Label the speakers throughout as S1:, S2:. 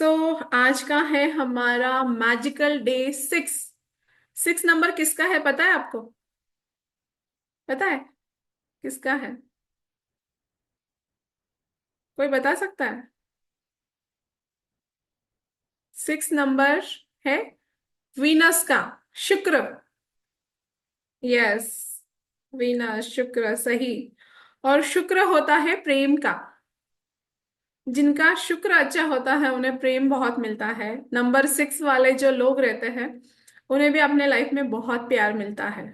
S1: सो आज का है हमारा मैजिकल डे 6। 6 नंबर किसका है पता है आपको? पता है किसका है? कोई बता सकता है? 6 नंबर है वीनस का। शुक्र। यस, वीनस शुक्र सही। और शुक्र होता है प्रेम का। जिनका शुक्र अच्छा होता है उन्हें प्रेम बहुत मिलता है। नंबर 6 वाले जो लोग रहते हैं उन्हें भी अपने लाइफ में बहुत प्यार मिलता है।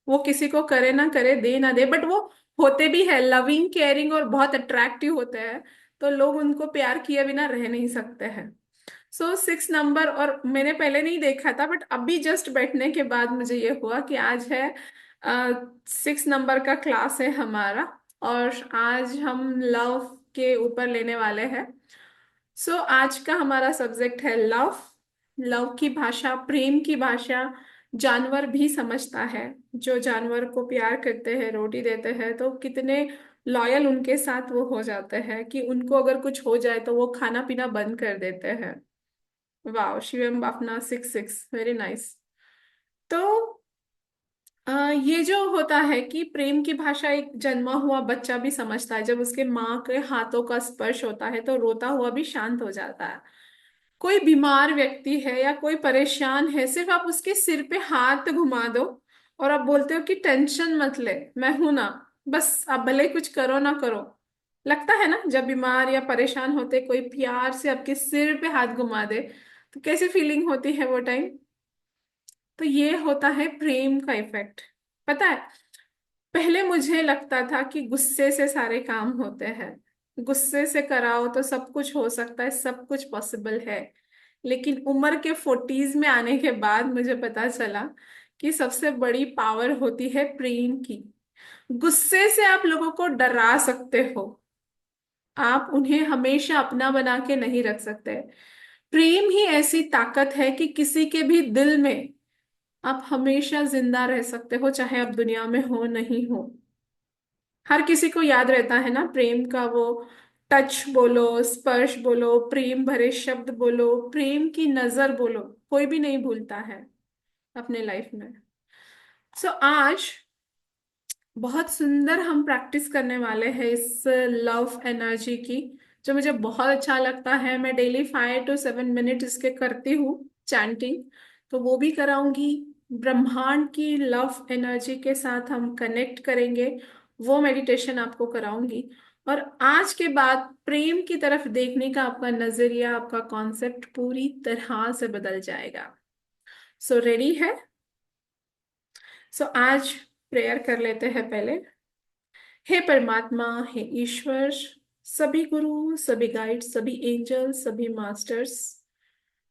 S1: वो किसी को करे ना करे, दे ना दे, बट वो होते भी है लविंग केयरिंग और बहुत अट्रैक्टिव होते हैं। तो लोग उनको प्यार किए बिना रह नहीं सकते हैं। सो 6 नंबर, और मैंने पहले नहीं देखा था बट अभी जस्ट बैठने के बाद मुझे ये हुआ कि आज है 6 नंबर का क्लास है हमारा। और आज हम लव के ऊपर लेने वाले हैं। सो आज का हमारा सब्जेक्ट है लव। लव की भाषा, प्रेम की भाषा जानवर भी समझता है। जो जानवर को प्यार करते हैं, रोटी देते हैं, तो कितने लॉयल उनके साथ वो हो जाते हैं कि उनको अगर कुछ हो जाए तो वो खाना पीना बंद कर देते हैं। वाह, शिवम अपना 6 6 वेरी नाइस। तो ये जो होता है कि प्रेम की भाषा एक जन्मा हुआ बच्चा भी समझता है। जब उसके माँ के हाथों का स्पर्श होता है तो रोता हुआ भी शांत हो जाता है। कोई बीमार व्यक्ति है या कोई परेशान है, सिर्फ आप उसके सिर पे हाथ घुमा दो और आप बोलते हो कि टेंशन मत ले, मैं हूं ना, बस आप भले ही कुछ करो ना करो। लगता है ना, जब बीमार या परेशान होते कोई प्यार से आपके सिर पे हाथ घुमा दे तो कैसी फीलिंग होती है वो टाइम। तो ये होता है प्रेम का इफेक्ट। पता है, पहले मुझे लगता था कि गुस्से से सारे काम होते हैं। गुस्से से कराओ तो सब कुछ हो सकता है, सब कुछ पॉसिबल है। लेकिन उम्र के 40s में आने के बाद मुझे पता चला कि सबसे बड़ी पावर होती है प्रेम की। गुस्से से आप लोगों को डरा सकते हो, आप उन्हें हमेशा अपना बना के नहीं रख सकते। प्रेम ही ऐसी ताकत है कि किसी के भी दिल में आप हमेशा जिंदा रह सकते हो, चाहे आप दुनिया में हो नहीं हो। हर किसी को याद रहता है ना प्रेम का वो टच बोलो, स्पर्श बोलो, प्रेम भरे शब्द बोलो, प्रेम की नजर बोलो, कोई भी नहीं भूलता है अपने लाइफ में। सो आज बहुत सुंदर हम प्रैक्टिस करने वाले हैं इस लव एनर्जी की, जो मुझे बहुत अच्छा लगता है। मैं डेली 5 to 7 मिनट इसके करती हूँ चैंटिंग, तो वो भी कराऊंगी। ब्रह्मांड की लव एनर्जी के साथ हम कनेक्ट करेंगे, वो मेडिटेशन आपको कराऊंगी। और आज के बाद प्रेम की तरफ देखने का आपका नजरिया, आपका कॉन्सेप्ट पूरी तरह से बदल जाएगा। सो रेडी है? सो आज प्रेयर कर लेते हैं पहले। हे परमात्मा, हे ईश्वर, सभी गुरु, सभी गाइड, सभी एंजल, सभी masters,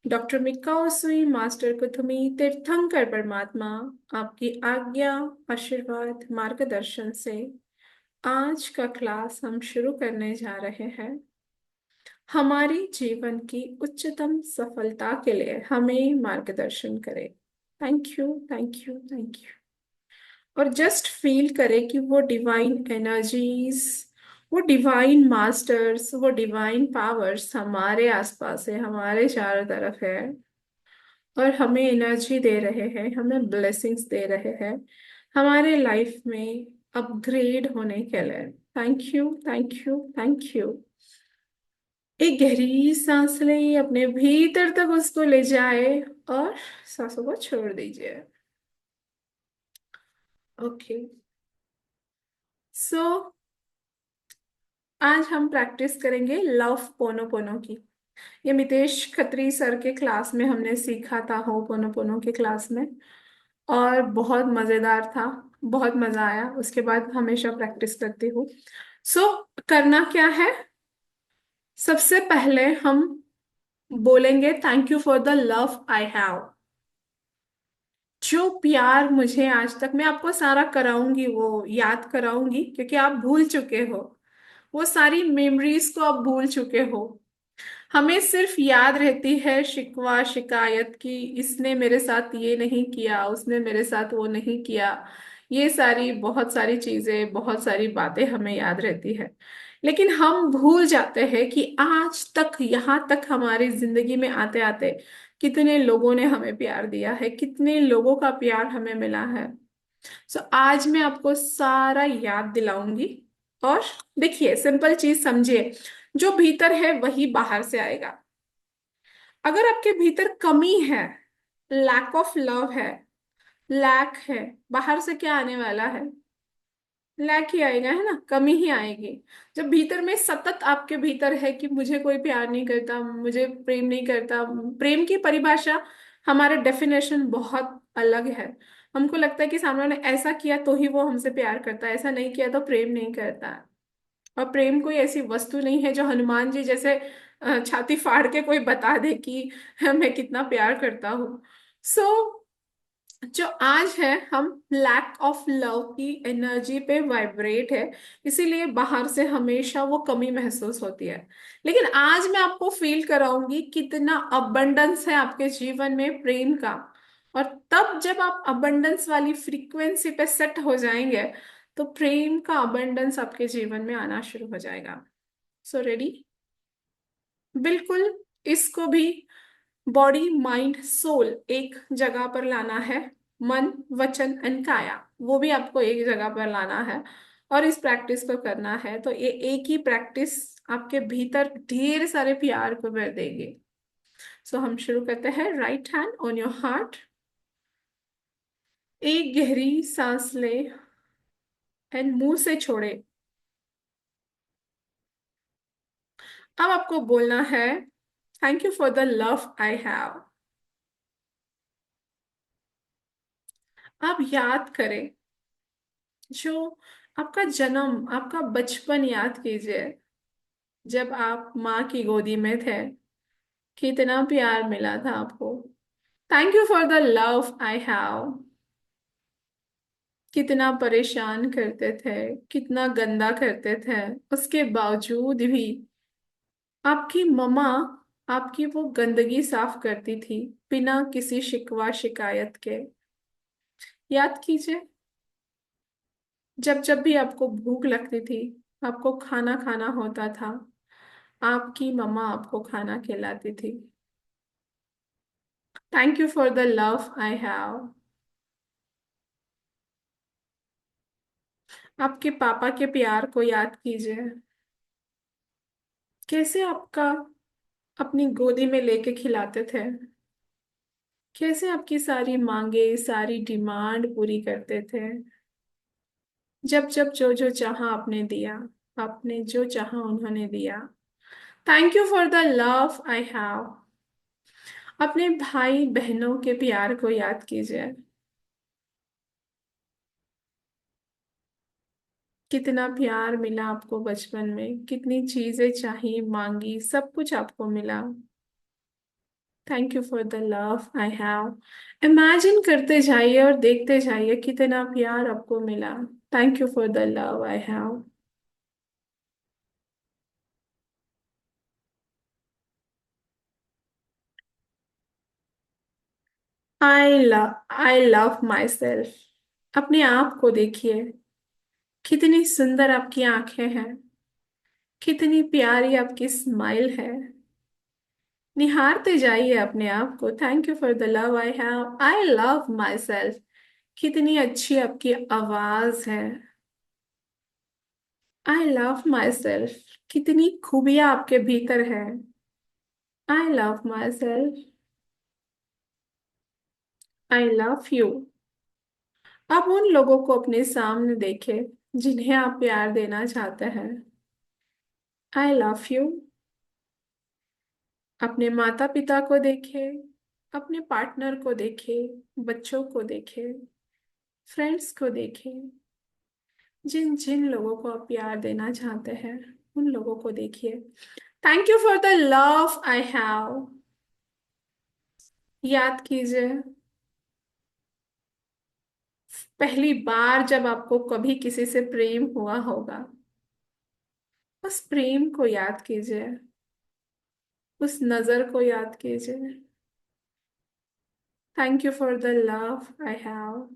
S1: doctor Mika ओसुई, master Kuthumi, तीर्थंकर परमात्मा, आपकी आज्ञा, आशीर्वाद, मार्गदर्शन से आज का क्लास हम शुरू करने जा रहे हैं। हमारी जीवन की उच्चतम सफलता के लिए हमें मार्गदर्शन करें। Thank you, thank you, thank you. और जस्ट फील करें कि वो डिवाइन एनर्जीज, वो डिवाइन मास्टर्स, वो डिवाइन पावर्स हमारे आसपास है, हमारे चारों तरफ है और हमें एनर्जी दे रहे हैं, हमें ब्लेसिंग्स दे रहे हैं हमारे लाइफ में अपग्रेड होने के लिए। Thank you, thank you, thank you. एक गहरी सांस लें, अपने भीतर तक उसको ले जाए और सांसों को छोड़ दीजिए। ओके। सो आज हम प्रैक्टिस करेंगे लव पोनो की। ये मितेश खत्री सर के क्लास में हमने सीखा था, हो पोनो पोनो के क्लास में, और बहुत मजेदार था। बहुत मजा आया, उसके बाद हमेशा प्रैक्टिस करती हूँ। सो करना क्या है, सबसे पहले हम बोलेंगे thank you for the love I have. जो प्यार मुझे आज तक, मैं आपको सारा कराऊंगी, वो याद कराऊंगी क्योंकि आप भूल चुके हो, वो सारी मेमोरीज को आप भूल चुके हो। हमें सिर्फ याद रहती है शिकवा शिकायत की, इसने मेरे साथ ये नहीं किया, उसने मेरे साथ वो नहीं किया। ये सारी बहुत सारी चीजें, बहुत सारी बातें हमें याद रहती है। लेकिन हम भूल जाते हैं कि आज तक यहाँ तक हमारी जिंदगी में आते आते कितने लोगों ने हमें प्यार दिया है, कितने लोगों का प्यार हमें मिला है। सो आज मैं आपको सारा याद दिलाऊंगी। और देखिए, सिंपल चीज समझिए, जो भीतर है वही बाहर से आएगा। अगर आपके भीतर कमी है, लैक ऑफ लव है, लैक है, बाहर से क्या आने वाला है? लैक ही आएगा, है ना, कमी ही आएगी। जब भीतर में सतत आपके भीतर है कि मुझे कोई प्यार नहीं करता, मुझे प्रेम नहीं करता। प्रेम की परिभाषा, हमारे डेफिनेशन बहुत अलग है। हमको लगता है कि सामने वाले ने ऐसा किया तो ही वो हमसे प्यार करता है, ऐसा नहीं किया तो प्रेम नहीं करता है। और प्रेम कोई ऐसी वस्तु नहीं है जो हनुमान जी जैसे छाती फाड़ के कोई बता दे कि मैं कितना प्यार करता हूँ। सो जो आज है, हम लैक ऑफ लव की एनर्जी पे वाइब्रेट है, इसीलिए बाहर से हमेशा वो कमी महसूस होती है। लेकिन आज मैं आपको फील कराऊंगी कितना अबंडेंस है आपके जीवन में प्रेम का। और तब जब आप अबंडेंस वाली फ्रीक्वेंसी पे सेट हो जाएंगे, तो प्रेम का अबंडेंस आपके जीवन में आना शुरू हो जाएगा। So ready? बिल्कुल। इसको भी बॉडी माइंड सोल एक जगह पर लाना है। मन, वचन एंड काया, वो भी आपको एक जगह पर लाना है। और इस प्रैक्टिस को करना है, तो ये एक ही प्रैक्टिस आपके भीतर ढेर सारे प्यार को भर देगी। सो हम शुरू करते हैं। Right hand on your heart. एक गहरी सांस ले एंड मुंह से छोड़े। अब आपको बोलना है, thank you for the love I have. आप याद करें, जो आपका जन्म, आपका बचपन याद कीजिए, जब आप माँ की गोदी में थे, कितना प्यार मिला था आपको। Thank you for the love I have. कितना परेशान करते थे, कितना गंदा करते थे, उसके बावजूद भी आपकी मम्मा आपकी वो गंदगी साफ करती थी, बिना किसी शिकवा शिकायत के। याद कीजिए, जब जब भी आपको भूख लगती थी, आपको खाना खाना होता था, आपकी मम्मा आपको खाना खिलाती थी। Thank you for the love I have. आपके पापा के प्यार को याद कीजिए, कैसे आपका अपनी गोदी में लेके खिलाते थे, कैसे आपकी सारी मांगे, सारी डिमांड पूरी करते थे। जब जब जो जो चाहा आपने दिया, आपने जो चाहा उन्होंने दिया। Thank you for the love I have. अपने भाई बहनों के प्यार को याद कीजिए, कितना प्यार मिला आपको बचपन में, कितनी चीजें चाहिए, मांगी, सब कुछ आपको मिला। Thank you for the love I have. Imagine करते जाइए और देखते जाइए कितना प्यार आपको मिला। Thank you for the love I have. I love my self. अपने आप को देखिए, कितनी सुंदर आपकी आंखें हैं, कितनी प्यारी आपकी स्माइल है। निहारते जाइए अपने आप को। Thank you for the love I have. I love my self. कितनी अच्छी आपकी आवाज है। आई लव माई सेल्फ। कितनी खूबियां आपके भीतर है। आई love myself. I love you. अब उन लोगों को अपने सामने देखे जिन्हें आप प्यार देना चाहते हैं। आई लव यू। अपने माता पिता को देखे, अपने पार्टनर को देखे, बच्चों को देखे, फ्रेंड्स को देखे। जिन जिन लोगों को आप प्यार देना चाहते हैं, उन लोगों को देखिए। Thank you for the love I have. याद कीजिए, पहली बार जब आपको कभी किसी से प्रेम हुआ होगा, उस प्रेम को याद कीजिए, उस नजर को याद कीजिए। Thank you for the love I have.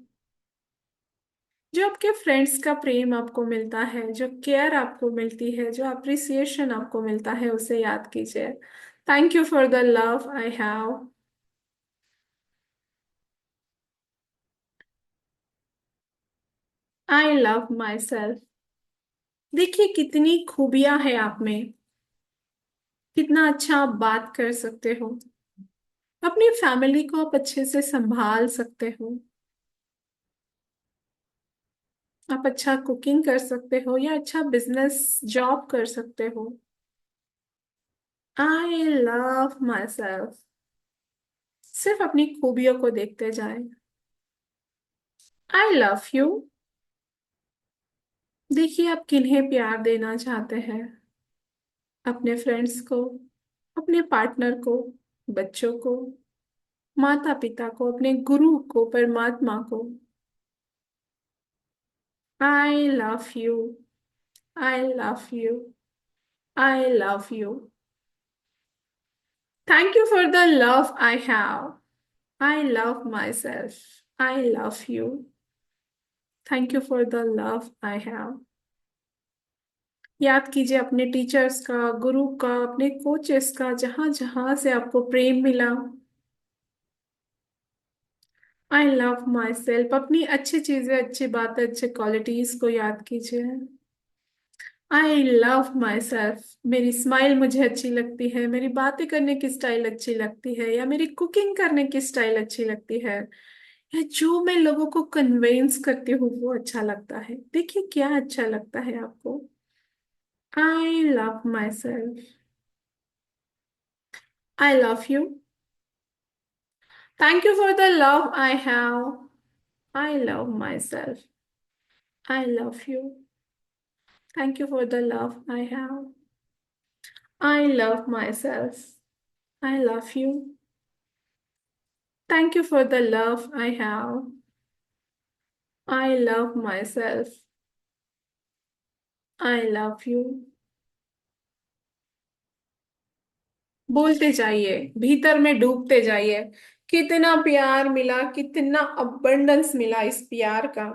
S1: जो आपके फ्रेंड्स का प्रेम आपको मिलता है, जो केयर आपको मिलती है, जो अप्रिसिएशन आपको मिलता है, उसे याद कीजिए। Thank you for the love I have. I love my self. देखिए कितनी खूबियां हैं आप में, कितना अच्छा आप बात कर सकते हो, अपनी फैमिली को आप अच्छे से संभाल सकते हो, आप अच्छा कुकिंग कर सकते हो या अच्छा बिजनेस जॉब कर सकते हो। आई लव माई सेल्फ। सिर्फ अपनी खूबियों को देखते जाएं। आई लव यू। देखिए आप किन्हें प्यार देना चाहते हैं, अपने फ्रेंड्स को, अपने पार्टनर को, बच्चों को, माता पिता को, अपने गुरु को, परमात्मा को। आई love you. I love you. I love you. Thank you for the love I have. I love myself. I love you. Thank you for the love I have. याद कीजिए अपने टीचर्स का, गुरु का, अपने कोचेस का, जहां जहां से आपको प्रेम मिला। आई लव माई सेल्फ। अपनी अच्छी चीजें, अच्छी बातें, अच्छे क्वालिटीज को याद कीजिए। आई लव माई सेल्फ। मेरी स्माइल मुझे अच्छी लगती है, मेरी बातें करने की स्टाइल अच्छी लगती है, या मेरी कुकिंग करने की स्टाइल अच्छी लगती है, या जो मैं लोगों को कन्वेंस करती हूँ वो अच्छा लगता है। देखिए क्या अच्छा लगता है आपको। आई love myself. I love you. Thank you for the love I have. I love myself. I love you. Thank you for the love I have. I love myself. I love you. Thank you for the love I have. I love myself. I love you. बोलते जाइए, भीतर में डूबते जाइए। कितना प्यार मिला, कितना अबंडेंस मिला इस प्यार का।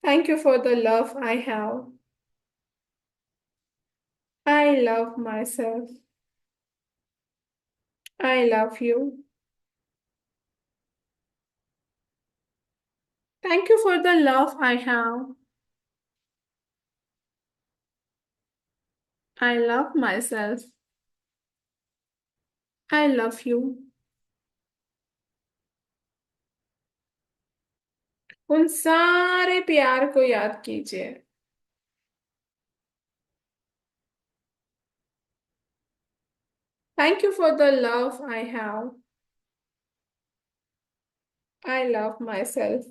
S1: Thank you for the love I have. I love myself. I love you. Thank you for the love I have. I love myself. I love you. उन सारे प्यार को याद कीजिए। Thank you for the love I have. I love myself.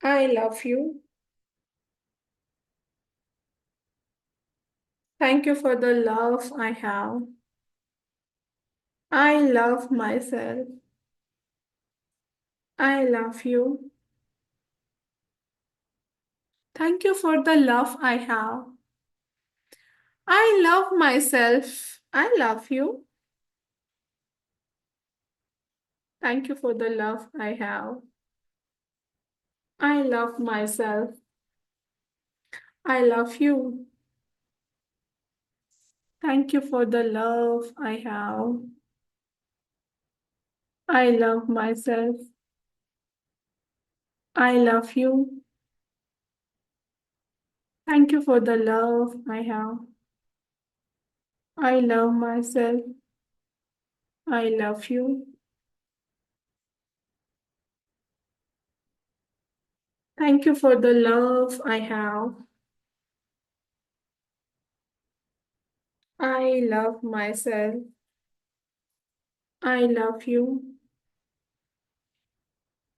S1: I love you. Thank you for the love I have. I love myself. I love you. Thank you for the love I have. I love myself. I love you. Thank you for the love I have. I love myself. I love you. Thank you for the love I have. I love myself. I love you. Thank you for the love I have. I love myself. I love you. Thank you for the love I have. I love myself. I love you.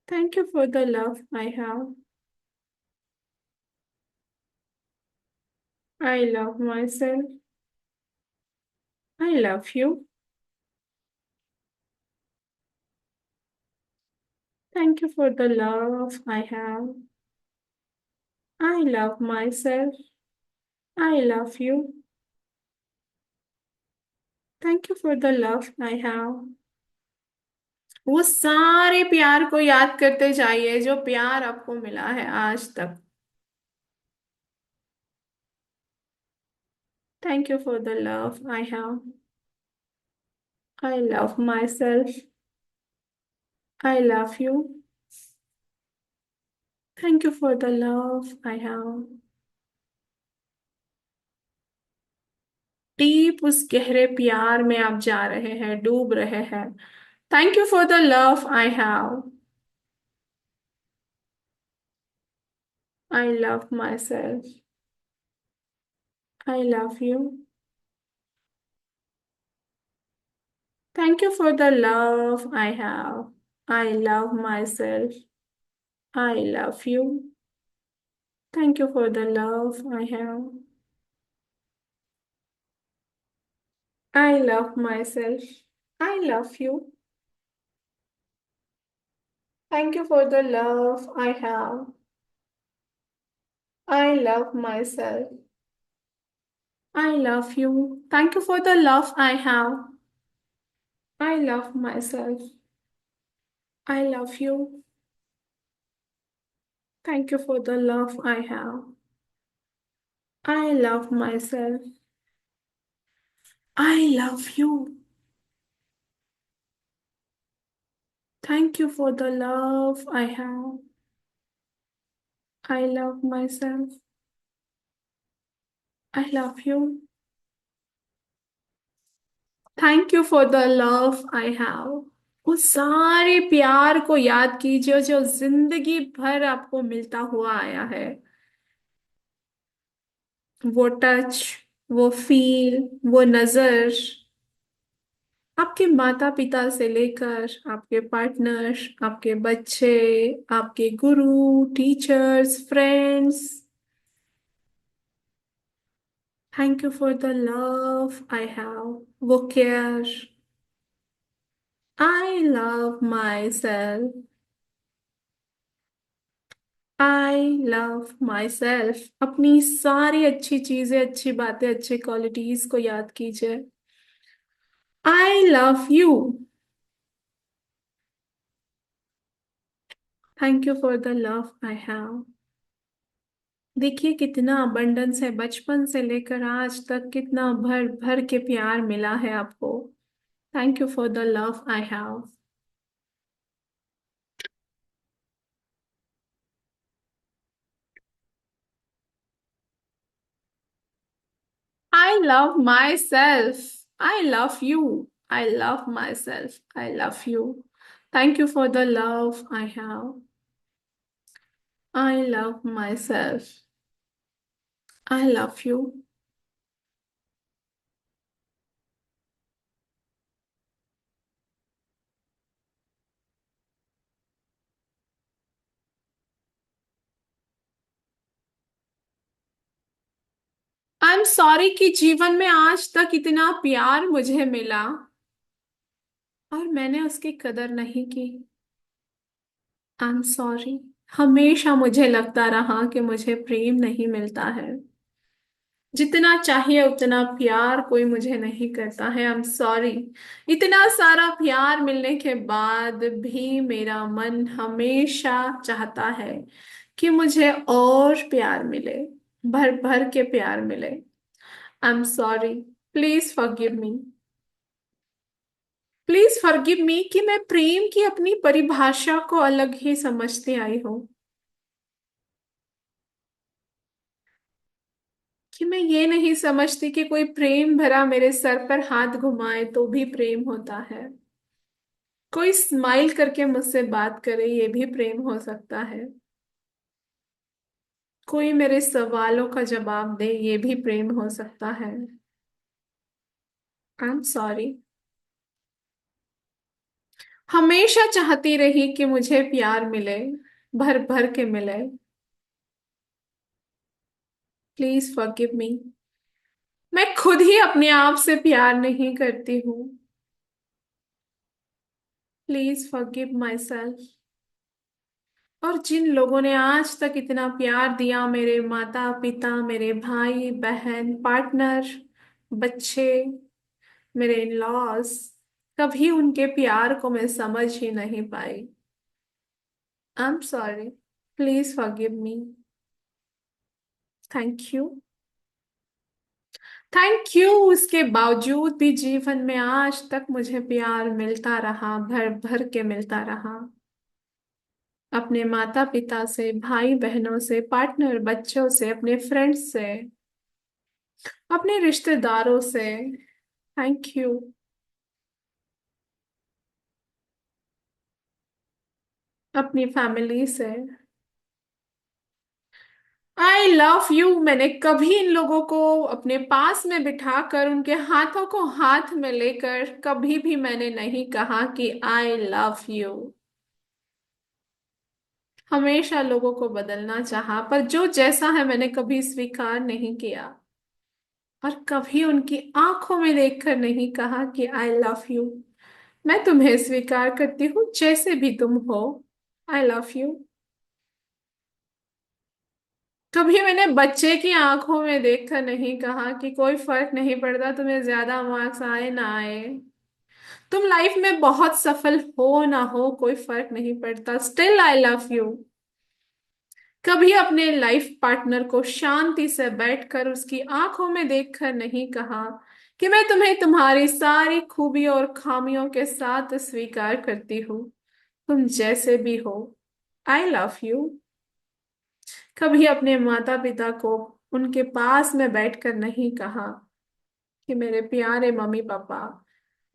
S1: Thank you for the love I have. I love myself. I love you. Thank you for the love I have. I love myself. I love you. Thank you for the love I have. वो सारे प्यार को याद करते जाइए जो प्यार आपको मिला है आज तक। Thank you for the love I have. I love myself. I love you. Thank you for the love I have. Deep उस गहरे प्यार में आप जा रहे हैं, डूब रहे हैं। Thank you for the love I have. I love myself. I love you. Thank you for the love I have. I love myself. I love you. Thank you for the love I have. I love myself. I love you. Thank you for the love I have. I love my self. I love you. Thank you for the love I have. I love myself. I love you. Thank you for the love I have. I love myself. I love you. Thank you for the love I have. I love myself. I love you. Thank you for the love I have. उस सारे प्यार को याद कीजिए जो जिंदगी भर आपको मिलता हुआ आया है। वो टच, वो फील, वो नजर, आपके माता पिता से लेकर आपके पार्टनर, आपके बच्चे, आपके गुरु, teachers, friends. Thank you for the love I have. वो care. I love myself. I love myself. अपनी सारी अच्छी चीजें, अच्छी बातें, अच्छी क्वालिटीज को याद कीजिए। आई love you. Thank you for the love I have. देखिए कितना अबंडेंस है, बचपन से लेकर आज तक कितना भर भर के प्यार मिला है आपको। Thank you for the love I have. I love myself. I love you. I love myself. I love you. Thank you for the love I have. I love myself. I love you. I am sorry कि जीवन में आज तक इतना प्यार मुझे मिला और मैंने उसकी कदर नहीं की। आई एम सॉरी। हमेशा मुझे लगता रहा कि मुझे प्रेम नहीं मिलता है, जितना चाहिए उतना प्यार कोई मुझे नहीं करता है। आई एम सॉरी। इतना सारा प्यार मिलने के बाद भी मेरा मन हमेशा चाहता है कि मुझे और प्यार मिले, भर भर के प्यार मिले। आई am sorry. Please forgive me. Please forgive मी कि मैं प्रेम की अपनी परिभाषा को अलग ही समझती आई हूँ, कि मैं ये नहीं समझती कि कोई प्रेम भरा मेरे सर पर हाथ घुमाए तो भी प्रेम होता है, कोई स्माइल करके मुझसे बात करे ये भी प्रेम हो सकता है, कोई मेरे सवालों का जवाब दे ये भी प्रेम हो सकता है। आई एम सॉरी। हमेशा चाहती रही कि मुझे प्यार मिले, भर भर के मिले। प्लीज फॉरगिव मी। मैं खुद ही अपने आप से प्यार नहीं करती हूँ। Please forgive my self. और जिन लोगों ने आज तक इतना प्यार दिया, मेरे माता पिता, मेरे भाई बहन, पार्टनर, बच्चे, मेरे इन लॉज, कभी उनके प्यार को मैं समझ ही नहीं पाई। I am sorry, please forgive me. Thank you. Thank you. उसके बावजूद भी जीवन में आज तक मुझे प्यार मिलता रहा, भर भर के मिलता रहा। अपने माता पिता से, भाई बहनों से, पार्टनर, बच्चों से, अपने फ्रेंड्स से, अपने रिश्तेदारों से। Thank you. अपनी फैमिली से। आई लव यू। मैंने कभी इन लोगों को अपने पास में बिठाकर उनके हाथों को हाथ में लेकर कभी भी मैंने नहीं कहा कि आई लव यू। हमेशा लोगों को बदलना चाहा, पर जो जैसा है मैंने कभी स्वीकार नहीं किया। और कभी उनकी आंखों में देखकर नहीं कहा कि आई लव यू। मैं तुम्हें स्वीकार करती हूँ जैसे भी तुम हो। आई लव यू। कभी मैंने बच्चे की आंखों में देखकर नहीं कहा कि कोई फर्क नहीं पड़ता तुम्हें ज्यादा मार्क्स आए ना आए, तुम लाइफ में बहुत सफल हो ना हो, कोई फर्क नहीं पड़ता, स्टिल आई लव यू। कभी अपने लाइफ पार्टनर को शांति से बैठकर उसकी आंखों में देखकर नहीं कहा कि मैं तुम्हें तुम्हारी सारी खूबियों और खामियों के साथ स्वीकार करती हूँ, तुम जैसे भी हो। आई लव यू। कभी अपने माता पिता को उनके पास में बैठकर नहीं कहा कि मेरे प्यारे मम्मी पापा,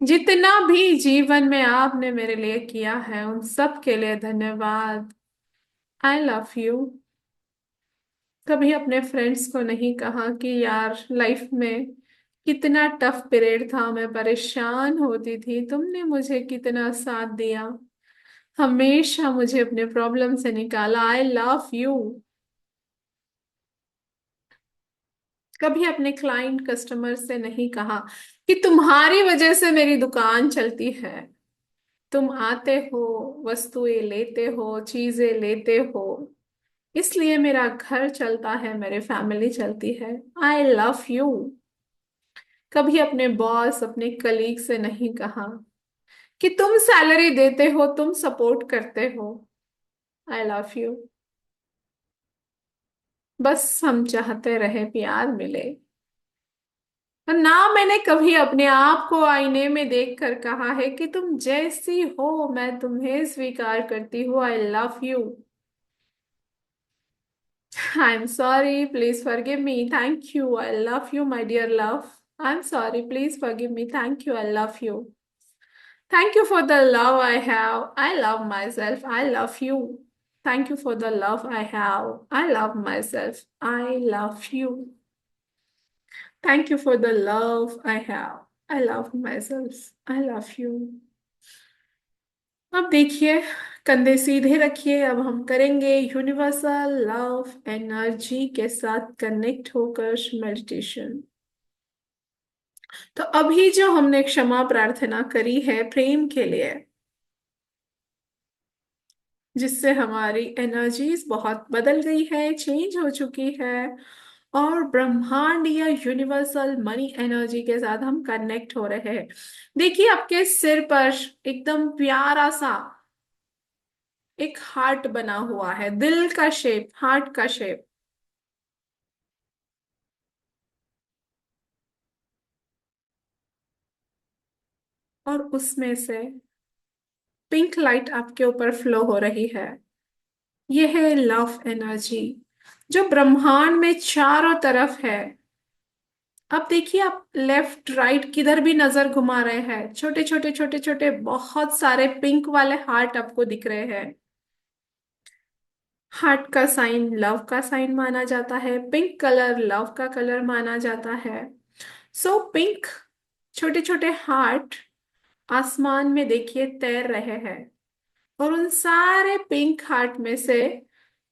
S1: जितना भी जीवन में आपने मेरे लिए किया है उन सब के लिए धन्यवाद। आई लव यू। कभी अपने फ्रेंड्स को नहीं कहा कि यार लाइफ में कितना टफ पीरियड था, मैं परेशान होती थी, तुमने मुझे कितना साथ दिया, हमेशा मुझे अपने प्रॉब्लम से निकाला। आई लव यू। कभी अपने क्लाइंट कस्टमर से नहीं कहा कि तुम्हारी वजह से मेरी दुकान चलती है, तुम आते हो, वस्तुएं लेते हो, चीजें लेते हो, इसलिए मेरा घर चलता है, मेरी फैमिली चलती है। आई लव यू। कभी अपने बॉस, अपने कलीग से नहीं कहा कि तुम सैलरी देते हो, तुम सपोर्ट करते हो। आई लव यू। बस हम चाहते रहे प्यार मिले। और ना मैंने कभी अपने आप को आईने में देखकर कहा है कि तुम जैसी हो मैं तुम्हें स्वीकार करती हूँ। I love you. I am sorry, please forgive me. Thank you. I love you my dear love. I am sorry, please forgive me. Thank you. I love you. Thank you for the love I have. I love myself. I love you. Thank you for the love I have. I love myself. I love you. Thank you for the love I have. I love myself. I love you. अब देखिए, कंधे सीधे रखिए। अब हम करेंगे universal love energy के साथ कनेक्ट होकर मेडिटेशन। तो अभी जो हमने क्षमा प्रार्थना करी है प्रेम के लिए, जिससे हमारी एनर्जीज बहुत बदल गई है, चेंज हो चुकी है, और ब्रह्मांड या यूनिवर्सल मनी एनर्जी के साथ हम कनेक्ट हो रहे हैं। देखिए आपके सिर पर एकदम प्यारा सा एक हार्ट बना हुआ है, दिल का शेप, हार्ट का शेप। और उसमें से पिंक लाइट आपके ऊपर फ्लो हो रही है। यह है लव एनर्जी जो ब्रह्मांड में चारों तरफ है। अब देखिए, आप लेफ्ट राइट किधर भी नजर घुमा रहे हैं, छोटे छोटे छोटे छोटे बहुत सारे पिंक वाले हार्ट आपको दिख रहे हैं। हार्ट का साइन लव का साइन माना जाता है, पिंक कलर लव का कलर माना जाता है। सो पिंक छोटे छोटे हार्ट आसमान में देखिए तैर रहे हैं, और उन सारे पिंक हार्ट में से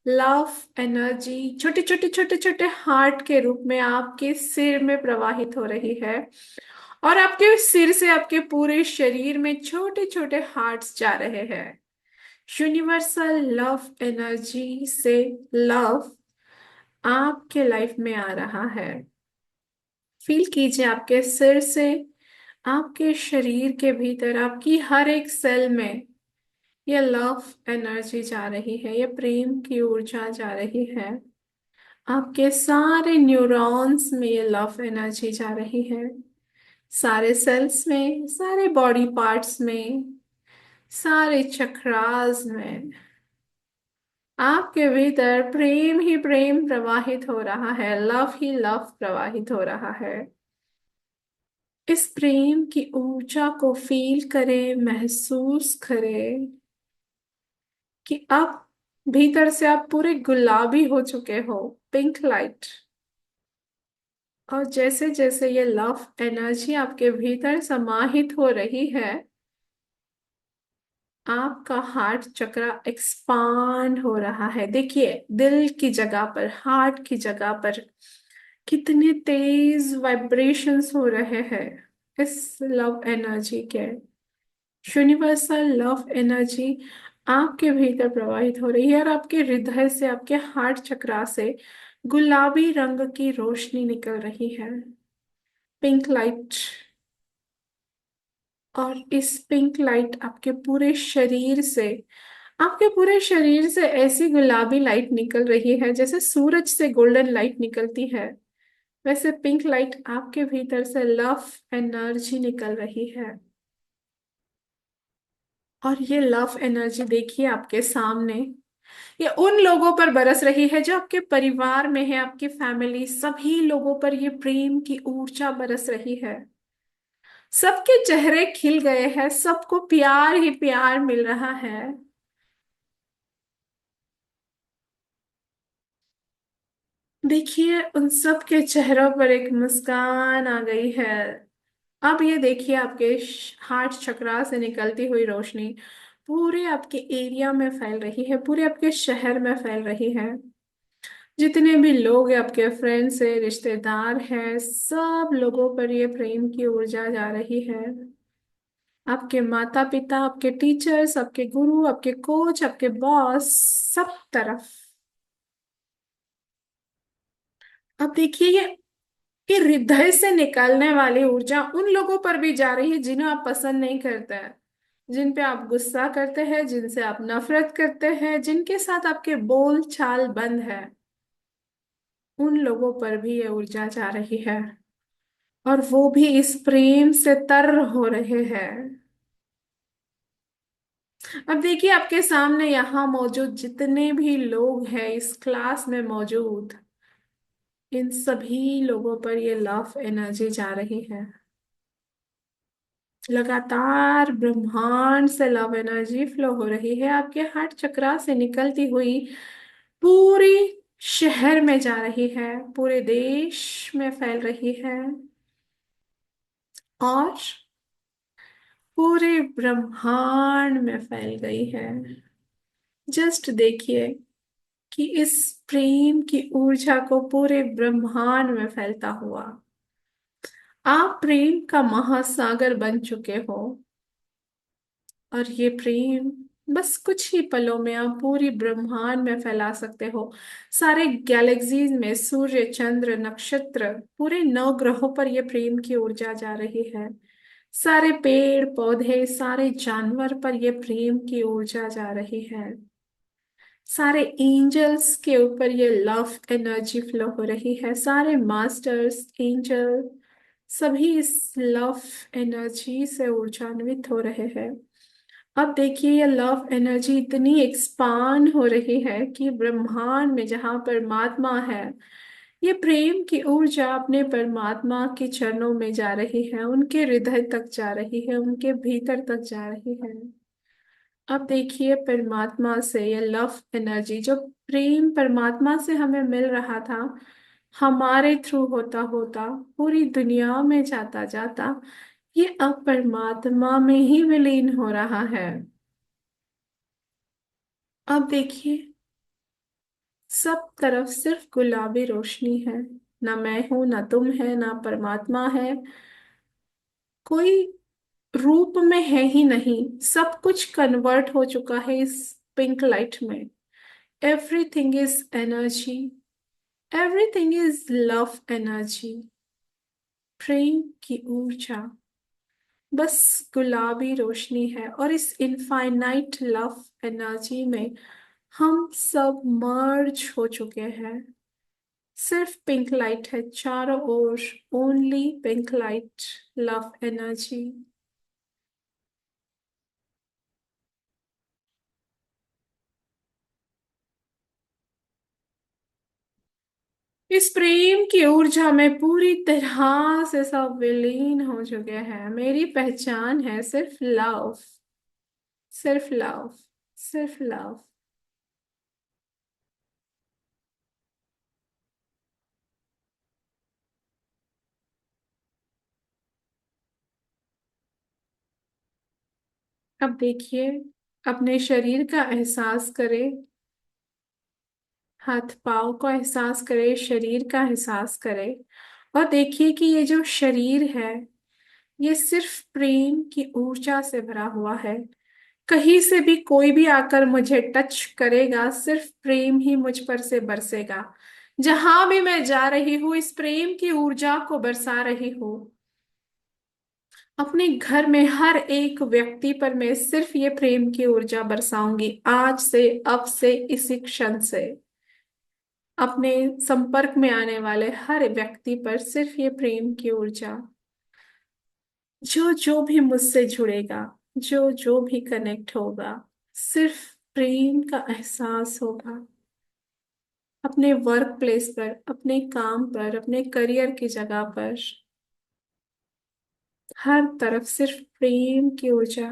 S1: लव एनर्जी छोटे छोटे छोटे छोटे हार्ट के रूप में आपके सिर में प्रवाहित हो रही है। और आपके सिर से आपके पूरे शरीर में छोटे छोटे हार्ट्स जा रहे हैं। यूनिवर्सल लव एनर्जी से लव आपके लाइफ में आ रहा है। फील कीजिए आपके सिर से आपके शरीर के भीतर आपकी हर एक सेल में ये लव एनर्जी जा रही है, ये प्रेम की ऊर्जा जा रही है। आपके सारे न्यूरॉन्स में ये लव एनर्जी जा रही है, सारे सेल्स में, सारे बॉडी पार्ट्स में, सारे चक्रास में। आपके भीतर प्रेम ही प्रेम प्रवाहित हो रहा है, लव ही लव प्रवाहित हो रहा है। इस प्रेम की ऊर्जा को फील करें, महसूस करें कि अब भीतर से आप पूरे गुलाबी हो चुके हो, पिंक लाइट। और जैसे जैसे ये लव एनर्जी आपके भीतर समाहित हो रही है, आपका हार्ट चक्र एक्सपांड हो रहा है। देखिए, दिल की जगह पर, हार्ट की जगह पर कितने तेज वाइब्रेशंस हो रहे हैं इस लव एनर्जी के। यूनिवर्सल लव एनर्जी आपके भीतर प्रवाहित हो रही है और आपके हृदय से, आपके हार्ट चक्रा से गुलाबी रंग की रोशनी निकल रही है, पिंक लाइट। और इस पिंक लाइट आपके पूरे शरीर से ऐसी गुलाबी लाइट निकल रही है जैसे सूरज से गोल्डन लाइट निकलती है। वैसे पिंक लाइट आपके भीतर से लव एनर्जी निकल रही है। और ये लव एनर्जी देखिए आपके सामने, ये उन लोगों पर बरस रही है जो आपके परिवार में है, आपकी फैमिली, सभी लोगों पर ये प्रेम की ऊर्जा बरस रही है। सबके चेहरे खिल गए हैं, सबको प्यार ही प्यार मिल रहा है। देखिए, उन सब के चेहरों पर एक मुस्कान आ गई है। अब ये देखिए, आपके हार्ट चक्रा से निकलती हुई रोशनी पूरे आपके एरिया में फैल रही है, पूरे आपके शहर में फैल रही है। जितने भी लोग हैं, आपके फ्रेंड्स है, रिश्तेदार हैं, सब लोगों पर ये प्रेम की ऊर्जा जा रही है। आपके माता पिता, आपके टीचर्स, आपके गुरु, आपके कोच, आपके बॉस, सब तरफ। अब देखिए, ये हृदय से निकलने वाली ऊर्जा उन लोगों पर भी जा रही है जिन्हें आप पसंद नहीं करते हैं, जिन पे आप गुस्सा करते हैं, जिनसे आप नफरत करते हैं, जिनके साथ आपके बोल चाल बंद है, उन लोगों पर भी ये ऊर्जा जा रही है। और वो भी इस प्रेम से तर हो रहे हैं। अब देखिए, आपके सामने यहाँ मौजूद जितने भी लोग हैं इस क्लास में मौजूद, इन सभी लोगों पर ये लव एनर्जी जा रही है। लगातार ब्रह्मांड से लव एनर्जी फ्लो हो रही है, आपके हार्ट चक्रा से निकलती हुई पूरी शहर में जा रही है, पूरे देश में फैल रही है, और पूरे ब्रह्मांड में फैल गई है। जस्ट देखिए कि इस प्रेम की ऊर्जा को पूरे ब्रह्मांड में फैलता हुआ आप प्रेम का महासागर बन चुके हो। और ये प्रेम बस कुछ ही पलों में आप पूरी ब्रह्मांड में फैला सकते हो। सारे गैलेक्सीज में सूर्य, चंद्र, नक्षत्र, पूरे 9 ग्रहों पर ये प्रेम की ऊर्जा जा रही है। सारे पेड़ पौधे, सारे जानवर पर ये प्रेम की ऊर्जा जा रही है। सारे एंजल्स के ऊपर ये लव एनर्जी फ्लो हो रही है। सारे मास्टर्स, एंजल, सभी इस लव एनर्जी से ऊर्जान्वित हो रहे हैं। अब देखिए, ये लव एनर्जी इतनी एक्सपांड हो रही है कि ब्रह्मांड में जहाँ परमात्मा है, ये प्रेम की ऊर्जा अपने परमात्मा के चरणों में जा रही है, उनके हृदय तक जा रही है, उनके भीतर तक जा रही है। अब देखिए, परमात्मा से ये लव एनर्जी, जो प्रेम परमात्मा से हमें मिल रहा था, हमारे थ्रू होता होता पूरी दुनिया में जाता जाता ये अब परमात्मा में ही विलीन हो रहा है। अब देखिए, सब तरफ सिर्फ गुलाबी रोशनी है। ना मैं हूं, ना तुम है, ना परमात्मा है, कोई रूप में है ही नहीं। सब कुछ कन्वर्ट हो चुका है इस पिंक लाइट में। Everything is energy, everything is love energy, प्रेम की ऊर्जा। बस गुलाबी रोशनी है, और इस इनफाइनाइट लव एनर्जी में हम सब मर्ज हो चुके हैं। सिर्फ पिंक लाइट है चारों ओर, only pink light, love energy. इस प्रेम की ऊर्जा में पूरी तरह से सब विलीन हो चुके हैं। मेरी पहचान है सिर्फ लव, सिर्फ लव, सिर्फ लव। अब देखिए, अपने शरीर का एहसास करें, हाथ पाँव को एहसास करें, शरीर का एहसास करें, और देखिए कि ये जो शरीर है, ये सिर्फ प्रेम की ऊर्जा से भरा हुआ है। कहीं से भी कोई भी आकर मुझे टच करेगा, सिर्फ प्रेम ही मुझ पर से बरसेगा। जहां भी मैं जा रही हूँ, इस प्रेम की ऊर्जा को बरसा रही हूँ। अपने घर में हर एक व्यक्ति पर मैं सिर्फ ये प्रेम की ऊर्जा बरसाऊंगी, आज से, अब से, इसी क्षण से। अपने संपर्क में आने वाले हर व्यक्ति पर सिर्फ ये प्रेम की ऊर्जा। जो जो भी मुझसे जुड़ेगा, जो जो भी कनेक्ट होगा, सिर्फ प्रेम का एहसास होगा। अपने वर्क प्लेस पर, अपने काम पर, अपने करियर की जगह पर, हर तरफ सिर्फ प्रेम की ऊर्जा,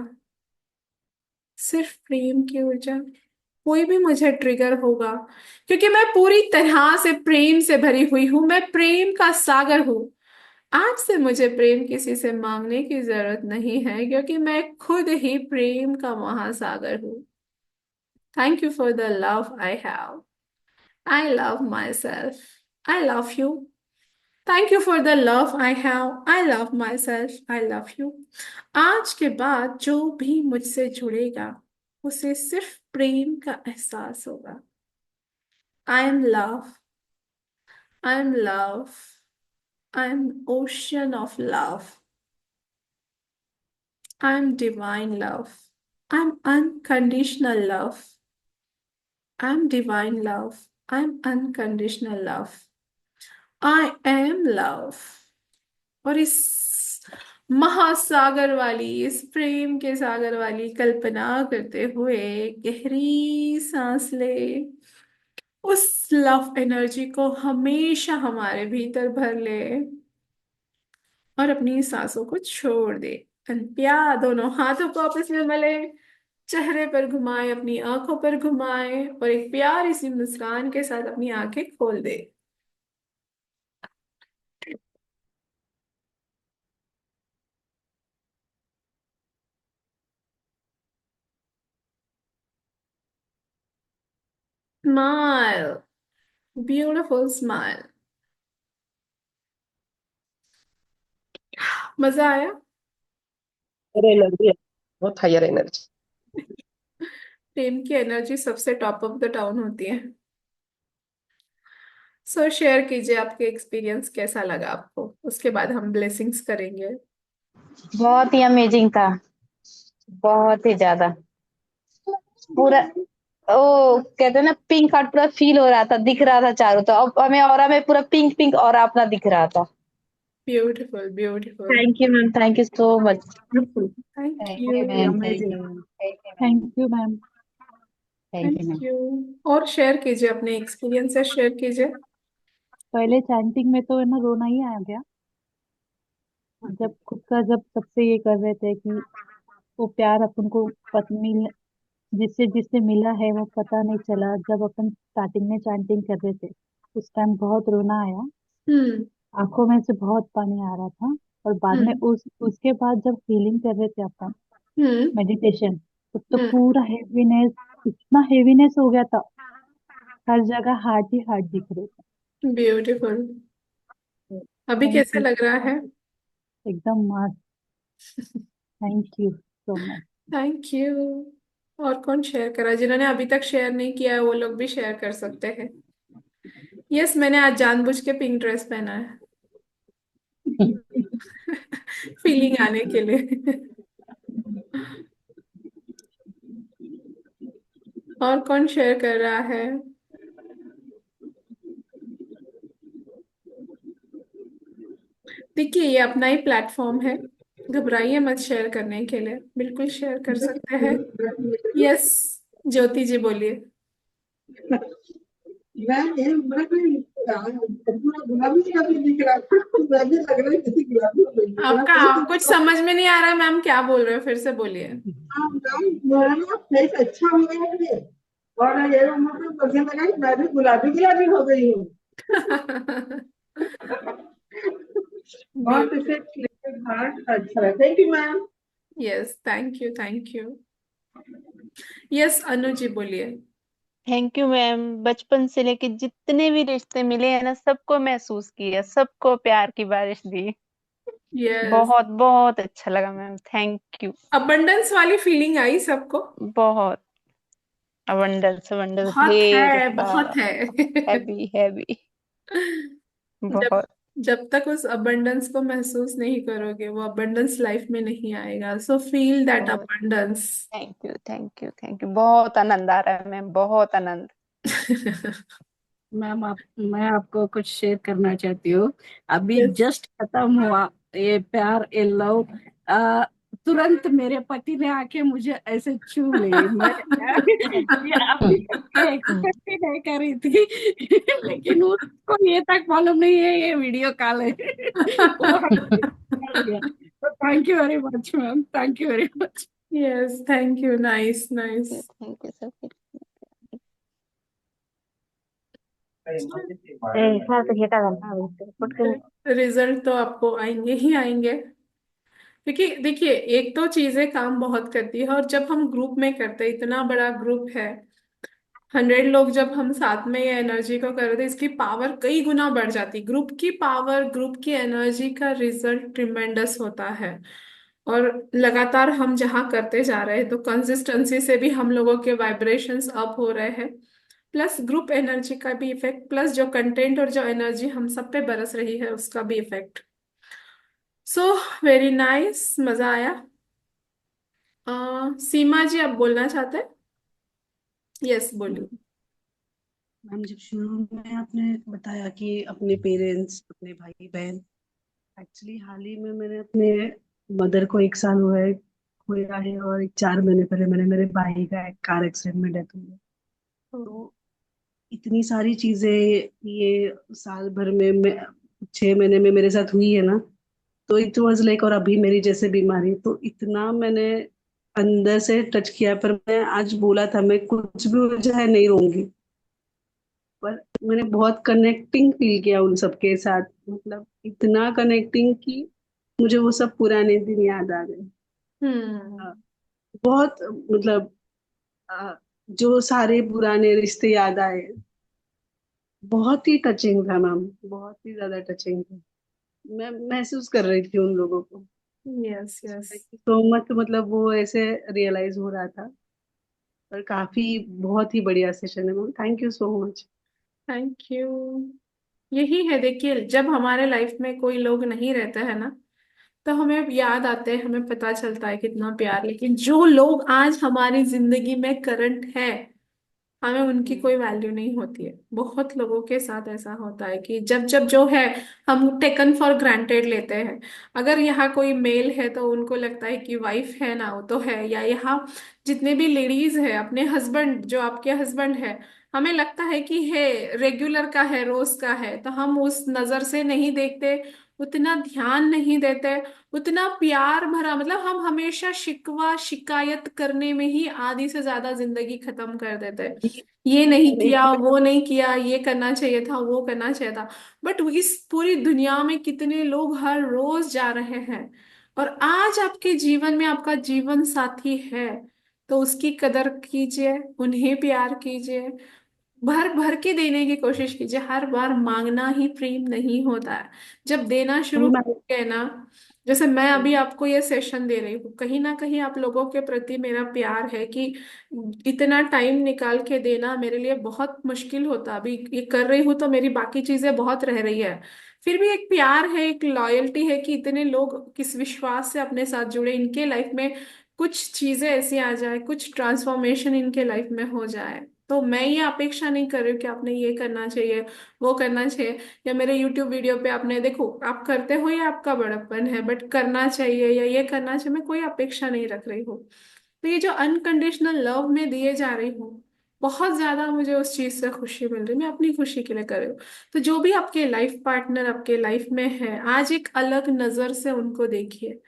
S1: सिर्फ प्रेम की ऊर्जा। कोई भी मुझे ट्रिगर होगा, क्योंकि मैं पूरी तरह से प्रेम से भरी हुई हूं, मैं प्रेम का सागर हूं। आज से मुझे प्रेम किसी से मांगने की जरूरत नहीं है, क्योंकि मैं खुद ही प्रेम का महासागर हूँ। Thank you for the love I have. I love myself. I love you. Thank you for the love I have. I love myself. I love you. आज के बाद जो भी मुझसे जुड़ेगा, उसे सिर्फ प्रेम का एहसास होगा। I am love. I M love. I M ocean of love. I'm divine love. I'm unconditional love. I'm divine love. I'm unconditional love. I am love. और इस महासागर वाली, इस प्रेम के सागर वाली कल्पना करते हुए गहरी सांस ले। उस लव एनर्जी को हमेशा हमारे भीतर भर ले, और अपनी सांसों को छोड़ दे। प्यार, दोनों हाथों को आपस में मले, चेहरे पर घुमाए, अपनी आंखों पर घुमाए, और एक प्यारी सी मुस्कान के साथ अपनी आंखें खोल दे। Smile, beautiful smile. मजा आया?
S2: एनर्जी है, बहुत हायर एनर्जी।
S1: प्रेम की एनर्जी सबसे टॉप ऑफ द टाउन होती है। सो शेयर कीजिए आपके एक्सपीरियंस, कैसा लगा आपको, उसके बाद हम ब्लेसिंग्स करेंगे।
S3: बहुत ही अमेजिंग था। बहुत ही ज्यादा। पूरा ओ कहते हैं ना, पिंक हार्ट पूरा फील हो रहा था, दिख रहा था चारों तो। अब हमें ऑरा में पूरा पिंक पिंक ऑरा अपना दिख रहा था।
S1: Beautiful, beautiful.
S3: Thank you ma'am, thank you so much.
S1: Thank
S2: thank
S1: you.
S2: You ma'am, thank
S3: amazing.
S2: You ma'am,
S3: thank you ma'am.
S2: Thank you
S1: thank
S2: ma'am.
S1: You. और शेयर कीजिए अपने experience, share कीजिए।
S3: पहले chanting में तो है ना, रोना ही आ गया। जब खुद का, जब सबसे ये कर रहे थे कि वो प्यार अपन को पत्नी जिससे जिससे मिला है वो पता नहीं चला, जब अपन स्टार्टिंग में चैंटिंग कर रहे थे उस टाइम बहुत रोना आया।
S1: हम्म।
S3: आंखों में से बहुत पानी आ रहा था। और बाद में
S1: हम्म।
S3: उसके बाद जब फीलिंग कर रहे थे अपन
S1: हम्म।
S3: मेडिटेशन, तो
S1: हम्म।
S3: पूरा हेवीनेस, इतना हेवीनेस हो गया था। हर जगह हार्ट ही हार्ट दिख रहे थे।
S1: ब्यूटीफुल। अभी
S3: थैंक
S1: कैसा
S3: यू।
S1: लग रहा है?
S3: एकदम मस्त। Thank you so much.
S1: Thank you. और कौन शेयर करा? जिन्होंने अभी तक शेयर नहीं किया है, वो लोग भी शेयर कर सकते हैं। यस, मैंने आज जानबूझ के पिंक ड्रेस पहना है। फीलिंग आने के लिए। और कौन शेयर कर रहा है? देखिए, ये अपना ही प्लेटफॉर्म है, घबराइए मत शेयर करने के लिए, बिल्कुल शेयर कर सकते हैं। यस, ज्योति जी बोलिए।
S4: मैं ये मैं कोई पूरा गुलाबी गुलाबी दिख रहा था, मैं भी लग रहा है किसी गुलाबी हो गई है। मैं
S1: आपका
S4: फेस
S1: आप कुछ समझ में नहीं आ रहा मैम, क्या बोल रहे हो, फिर से बोलिए।
S4: हाँ मैम, मेरा फेस अच्छा हो गया है और ये मतलब मुझे लगा कि मैं भी गुलाबी गुलाबी हो गई हूँ। बहुत इसे हार्ट अच्छा है। Thank you ma'am.
S1: Yes, thank you, thank you. Yes, Anu ji बोलिए।
S5: Thank you ma'am. बचपन से लेके जितने भी रिश्ते मिले हैं ना, सबको महसूस किया, सबको प्यार की बारिश दी।
S1: यस,
S5: बहुत बहुत अच्छा लगा मैम, थैंक यू।
S1: अबंडेंस वाली फीलिंग आई सबको?
S5: बहुत अबंडल्स अबंडल्स,
S1: बहुत
S5: ढेर
S1: है, बहुत
S5: सारा,
S1: है।
S5: हैवी हैवी,
S1: जब
S5: बहुत।
S1: जब तक उस अबंडेंस को महसूस नहीं करोगे, वो अबंडेंस लाइफ में नहीं आएगा। सो फील दैट
S5: बहुत
S1: abundance.
S5: Thank you thank you thank you, बहुत आनंद आ रहा है मैम, बहुत आनंद।
S6: मैम आप मैं आपको कुछ शेयर करना चाहती हूँ। अभी
S1: यस।
S6: जस्ट खत्म हुआ ये प्यार ये लव। तुरंत मेरे पति ने आके मुझे ऐसे छू ली। मैं ये अभी एक्सपेक्ट ही नहीं कर रही थी। लेकिन उसको ये तक मालूम नहीं है ये वीडियो कॉल है। वो हमसे कर लिया। तो thank you very much ma'am, thank you very much.
S1: Yes, thank you, nice nice.
S5: Thank you sir.
S1: Result तो आपको आएंगे ही आएंगे, क्योंकि देखिए, एक तो चीजें काम बहुत करती है, और जब हम ग्रुप में करते हैं, इतना बड़ा ग्रुप है, 100 लोग जब हम साथ में ये एनर्जी को कर रहे थे, इसकी पावर कई गुना बढ़ जाती। ग्रुप की पावर, ग्रुप की एनर्जी का रिजल्ट ट्रिमेंडस होता है। और लगातार हम जहाँ करते जा रहे हैं, तो कंसिस्टेंसी से भी हम लोगों के वाइब्रेशंस अप हो रहे हैं, प्लस ग्रुप एनर्जी का भी इफेक्ट, प्लस जो कंटेंट और जो एनर्जी हम सब पे बरस रही है, उसका भी इफेक्ट। सो वेरी नाइस, मजा आया। सीमा जी, आप बोलना चाहते हैं? यस, बोलिए।
S7: मैम जब शुरू में आपने बताया कि अपने पेरेंट्स अपने भाई बहन, एक्चुअली हाल ही में मैंने अपने मदर को 1 साल हुआ है खोया है, और 4 महीने पहले मैंने मेरे भाई का एक कार एक्सीडेंट में डेथ हुई है। तो इतनी सारी चीजें ये साल भर में 6 महीने में मेरे साथ हुई है ना, तो इट वाज लाइक, और अभी मेरी जैसे बीमारी, तो इतना मैंने अंदर से टच किया। पर मैं आज बोला था मैं कुछ भी हो जाए नहीं रहूंगी, पर मैंने बहुत कनेक्टिंग फील किया उन सबके साथ, मतलब इतना कनेक्टिंग कि मुझे वो सब पुराने दिन याद आ गए।
S1: हम्म।
S7: अ, बहुत मतलब अ, जो सारे पुराने रिश्ते याद आए। बहुत ही टचिंग था मैम, बहुत ही ज्यादा टचिंग था। मैं महसूस कर रही थी उन लोगों को।
S1: Yes, yes.
S7: तो मत मतलब वो ऐसे रियलाइज हो रहा था। पर काफी बहुत ही बढ़िया सेशन है ma'am, thank you so much.
S1: Thank you. यही है, देखिए, जब हमारे लाइफ में कोई लोग नहीं रहते हैं ना, तो हमें याद आते हैं, हमें पता चलता है कितना प्यार। लेकिन जो लोग आज हमारी जिंदगी में करंट है, हमें उनकी कोई वैल्यू नहीं होती है। बहुत लोगों के साथ ऐसा होता है कि जब जब जो है, हम टेकन फॉर ग्रांटेड लेते हैं। अगर यहाँ कोई मेल है, तो उनको लगता है कि वाइफ है ना, वो तो है। या यहाँ जितने भी लेडीज है, अपने हस्बैंड, जो आपके हस्बैंड है, हमें लगता है कि है, रेगुलर का है, रोज का है, तो हम उस नजर से नहीं देखते, उतना ध्यान नहीं देते, उतना प्यार भरा, मतलब हम हमेशा शिकवा शिकायत करने में ही आधी से ज्यादा जिंदगी खत्म कर देते हैं। ये नहीं किया, वो नहीं किया, ये करना चाहिए था, वो करना चाहिए था। बट इस पूरी दुनिया में कितने लोग हर रोज जा रहे हैं, और आज आपके जीवन में आपका जीवन साथी है, तो उसकी कदर कीजिए, उन्हें प्यार कीजिए, भर भर के देने की कोशिश कीजिए। हर बार मांगना ही प्रेम नहीं होता है, जब देना शुरू करें ना। जैसे मैं अभी आपको ये सेशन दे रही हूँ, कहीं ना कहीं आप लोगों के प्रति मेरा प्यार है कि इतना टाइम निकाल के देना मेरे लिए बहुत मुश्किल होता। अभी ये कर रही हूँ तो मेरी बाकी चीजें बहुत रह रही है, फिर भी एक प्यार है, एक लॉयल्टी है कि इतने लोग किस विश्वास से अपने साथ जुड़े, इनके लाइफ में कुछ चीजें ऐसी आ जाए, कुछ ट्रांसफॉर्मेशन इनके लाइफ में हो जाए। तो मैं ये अपेक्षा नहीं कर रही हूँ कि आपने ये करना चाहिए, वो करना चाहिए, या मेरे यूट्यूब वीडियो पे आपने देखो आप करते हो, ये आपका बड़प्पन है, बट करना चाहिए या ये करना चाहिए, मैं कोई अपेक्षा नहीं रख रही हूँ। तो ये जो अनकंडीशनल लव में दिए जा रही हूँ, बहुत ज्यादा मुझे उस चीज से खुशी मिल रही है, मैं अपनी खुशी के लिए कर रही हूँ। तो जो भी आपके लाइफ पार्टनर आपके लाइफ में है, आज एक अलग नजर से उनको देखिए।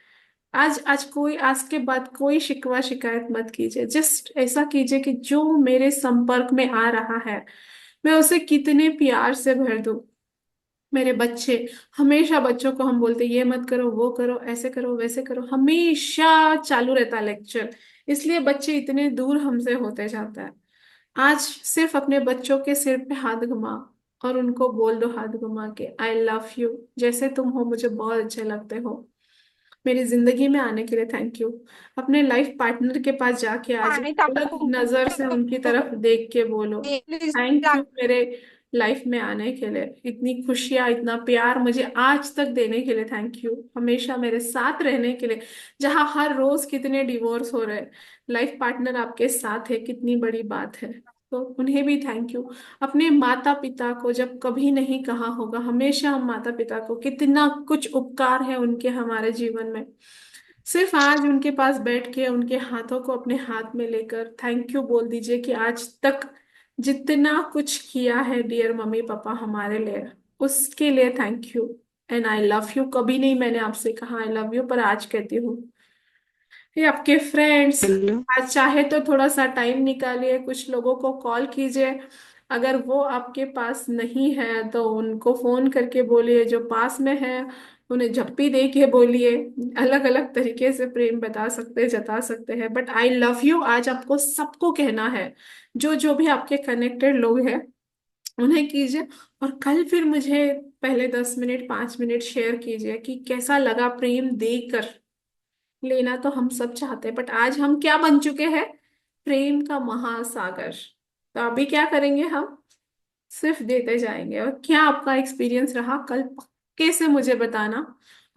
S1: आज आज कोई आज के बाद कोई शिकवा शिकायत मत कीजिए, जस्ट ऐसा कीजिए कि जो मेरे संपर्क में आ रहा है मैं उसे कितने प्यार से भर दूं। मेरे बच्चे, हमेशा बच्चों को हम बोलते ये मत करो, वो करो, ऐसे करो, वैसे करो, हमेशा चालू रहता लेक्चर, इसलिए बच्चे इतने दूर हमसे होते जाता है। आज सिर्फ अपने बच्चों के सिर पे हाथ घुमा और उनको बोल दो हाथ घुमा के, आई लव यू, जैसे तुम हो मुझे बहुत अच्छे लगते हो, मेरी जिंदगी में आने के लिए थैंक यू। अपने लाइफ पार्टनर के पास जाके आज एक अलग नजर से उनकी तरफ देख के बोलो, थैंक यू मेरे लाइफ में आने के लिए, इतनी खुशियाँ इतना प्यार मुझे आज तक देने के लिए थैंक यू, हमेशा मेरे साथ रहने के लिए। जहाँ हर रोज कितने डिवोर्स हो रहे हैं, लाइफ पार्टनर आपके साथ है, कितनी बड़ी बात है। तो उन्हें भी थैंक यू। अपने माता पिता को जब कभी नहीं कहा होगा, हमेशा हम माता पिता को, कितना कुछ उपकार है उनके हमारे जीवन में, सिर्फ आज उनके पास बैठ के उनके हाथों को अपने हाथ में लेकर थैंक यू बोल दीजिए कि आज तक जितना कुछ किया है डियर मम्मी पापा हमारे लिए, उसके लिए thank you. And I love you, कभी नहीं मैंने आपसे कहा आई लव यू, पर आज कहती हूँ। ये आपके फ्रेंड्स,
S5: हेलो।
S1: आज चाहे तो थोड़ा सा टाइम निकालिए, कुछ लोगों को कॉल कीजिए, अगर वो आपके पास नहीं है तो उनको फोन करके बोलिए, जो पास में है उन्हें झप्पी दे के बोलिए, अलग अलग तरीके से प्रेम बता सकते हैं, जता सकते हैं, बट आई लव यू आज आपको सबको कहना है। जो जो भी आपके कनेक्टेड लोग हैं उन्हें कीजिए, और कल फिर मुझे पहले 10 मिनट 5 मिनट शेयर कीजिए कि कैसा लगा प्रेम देकर। लेना तो हम सब चाहते हैं, बट आज हम क्या बन चुके हैं, प्रेम का महासागर। तो अभी क्या करेंगे हम, सिर्फ देते जाएंगे। और क्या आपका एक्सपीरियंस रहा कल पक्के से मुझे बताना,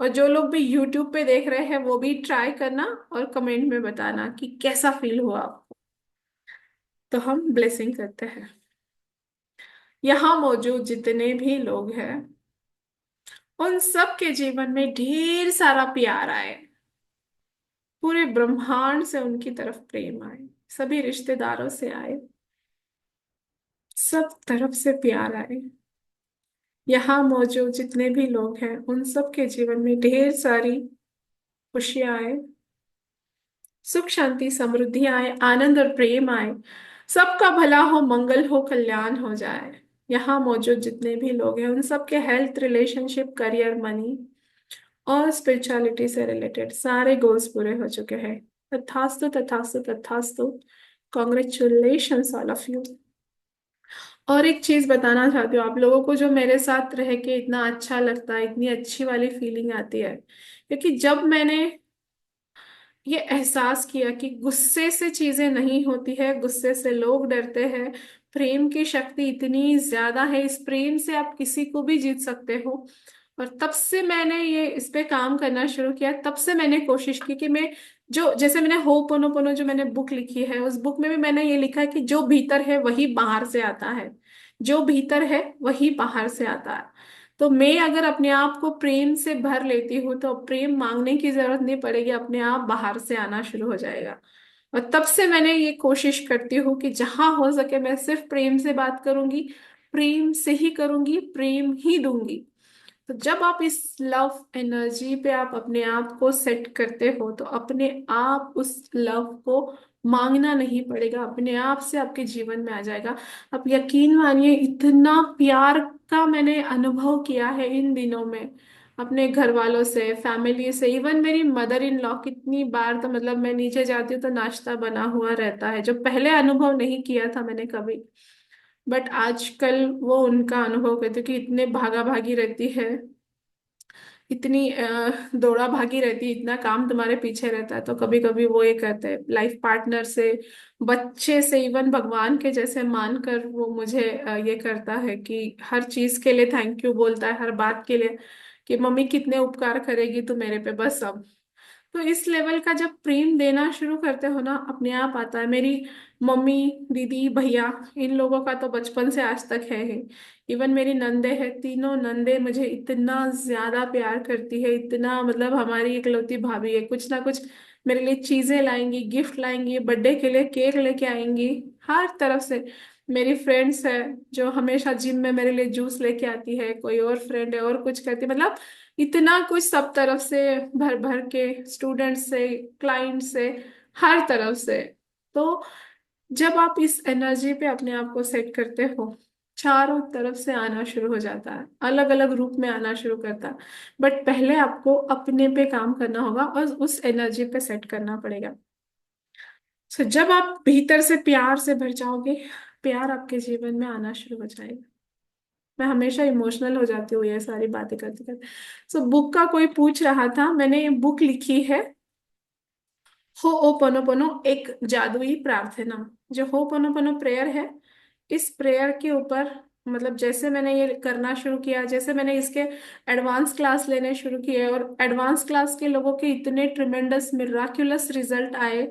S1: और जो लोग भी यूट्यूब पे देख रहे हैं वो भी ट्राई करना और कमेंट में बताना कि कैसा फील हुआ आपको। तो हम ब्लेसिंग करते हैं। यहाँ मौजूद जितने भी लोग हैं उन सब के जीवन में ढेर सारा प्यार आए, पूरे ब्रह्मांड से उनकी तरफ प्रेम आए, सभी रिश्तेदारों से आए, सब तरफ से प्यार आए। यहाँ मौजूद जितने भी लोग हैं उन सब के जीवन में ढेर सारी खुशियां आए, सुख शांति समृद्धि आए, आनंद और प्रेम आए, सबका भला हो, मंगल हो, कल्याण हो जाए। यहाँ मौजूद जितने भी लोग हैं उन सबके हेल्थ, रिलेशनशिप, करियर, मनी और स्पिरिचुअलिटी से रिलेटेड सारे गोल्स पूरे हो चुके हैं। तथास्तु तथास्तु तथास्तु। Congratulations all of you. और एक चीज बताना चाहती हूँ आप लोगों को, जो मेरे साथ रह के इतना अच्छा लगता है, इतनी अच्छी वाली फीलिंग आती है, क्योंकि जब मैंने ये एहसास किया कि गुस्से से चीजें नहीं होती है, गुस्से से लोग डरते हैं, प्रेम की शक्ति इतनी ज्यादा है, इस प्रेम से आप किसी को भी जीत सकते हो। और तब से मैंने ये इस पे काम करना शुरू किया, तब से मैंने कोशिश की कि मैं, जो जैसे मैंने होपोनोपोनो जो मैंने बुक लिखी है, उस बुक में भी मैंने ये लिखा है कि जो भीतर है वही बाहर से आता है, जो भीतर है वही बाहर से आता है। तो मैं अगर अपने आप को प्रेम से भर लेती हूँ तो प्रेम मांगने की जरूरत नहीं पड़ेगी, अपने आप बाहर से आना शुरू हो जाएगा। और तब से मैंने ये कोशिश करती हूँ कि जहां हो सके मैं सिर्फ प्रेम से बात करूंगी, प्रेम से ही करूंगी, प्रेम ही दूंगी। तो जब आप इस लव एनर्जी पे आप अपने आप को सेट करते हो तो अपने आप उस लव को मांगना नहीं पड़ेगा, अपने आप से आपके जीवन में आ जाएगा। आप यकीन मानिए, इतना प्यार का मैंने अनुभव किया है इन दिनों में, अपने घर वालों से, फैमिली से, इवन मेरी मदर इन लॉ, कितनी बार तो मतलब मैं नीचे जाती हूँ तो नाश्ता बना हुआ रहता है, जो पहले अनुभव नहीं किया था मैंने कभी। बट आजकल वो उनका अनुभव करती हूँ कि इतने भागा भागी रहती है, इतनी दौड़ा भागी रहती, इतना काम तुम्हारे पीछे रहता है, तो कभी कभी वो ये कहते हैं लाइफ पार्टनर से, बच्चे से, इवन भगवान के जैसे मानकर वो मुझे ये करता है कि हर चीज के लिए थैंक यू बोलता है, हर बात के लिए, कि मम्मी कितने उपकार करेगी तू मेरे पे, बस अब। तो इस लेवल का जब प्रेम देना शुरू करते हो ना, अपने आप आता है। मेरी मम्मी, दीदी, भैया, इन लोगों का तो बचपन से आज तक है ही। इवन मेरी नंदे है, तीनों नंदे मुझे इतना ज्यादा प्यार करती है, इतना, मतलब हमारी इकलौती भाभी है, कुछ ना कुछ मेरे लिए चीजें लाएंगी, गिफ्ट लाएंगी, बर्थडे के लिए केक लेके आएंगी, हर तरफ से। मेरी फ्रेंड्स है जो हमेशा जिम में मेरे लिए जूस लेके आती है, कोई और फ्रेंड है और कुछ करती है, मतलब इतना कुछ सब तरफ से, भर भर के, स्टूडेंट से, क्लाइंट से, हर तरफ से। तो जब आप इस एनर्जी पे अपने आप को सेट करते हो, चारों तरफ से आना शुरू हो जाता है, अलग अलग रूप में आना शुरू करता है। बट पहले आपको अपने पे काम करना होगा और उस एनर्जी पे सेट करना पड़ेगा। सो जब आप भीतर से प्यार से भर जाओगे, प्यार आपके जीवन में आना शुरू हो जाएगा। मैं हमेशा इमोशनल हो जाती हूँ ये सारी बातें करते करते। सो बुक का कोई पूछ रहा था, मैंने ये बुक लिखी है, होओपोनोपोनो, एक जादुई प्रार्थना। जो होओपोनोपोनो प्रेयर है, इस प्रेयर के ऊपर, मतलब जैसे मैंने ये करना शुरू किया, जैसे मैंने इसके एडवांस क्लास लेने शुरू किए, और एडवांस क्लास के लोगों के इतने ट्रिमेंडस मिराक्युलस रिजल्ट आए,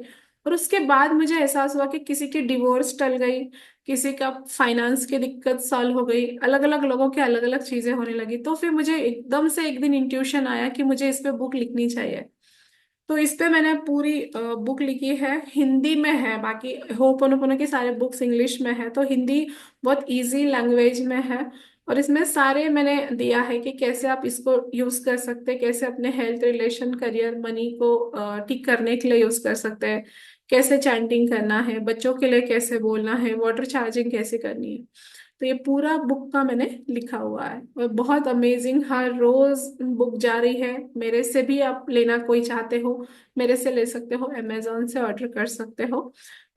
S1: और उसके बाद मुझे एहसास हुआ कि किसी की डिवोर्स टल गई, किसी का फाइनेंस की दिक्कत सॉल्व हो गई, अलग अलग लोगों के अलग अलग चीजें होने लगी। तो फिर मुझे एकदम से एक दिन इंट्यूशन आया कि मुझे इस पे बुक लिखनी चाहिए। तो इस पे मैंने पूरी बुक लिखी है, हिंदी में है, बाकी होपोनोपोनो के सारे बुक्स इंग्लिश में है, तो हिंदी बहुत इजी लैंग्वेज में है। और इसमें सारे मैंने दिया है कि कैसे आप इसको यूज कर सकते हैं, कैसे अपने हेल्थ, रिलेशन, करियर, मनी को ठीक करने के लिए यूज कर सकते हैं, कैसे चैंटिंग करना है, बच्चों के लिए कैसे बोलना है, वाटर चार्जिंग कैसे करनी है। तो ये पूरा बुक का मैंने लिखा हुआ है, और बहुत अमेजिंग, हर रोज बुक जा रही है। मेरे से भी आप लेना कोई चाहते हो, मेरे से ले सकते हो, अमेजोन से ऑर्डर कर सकते हो।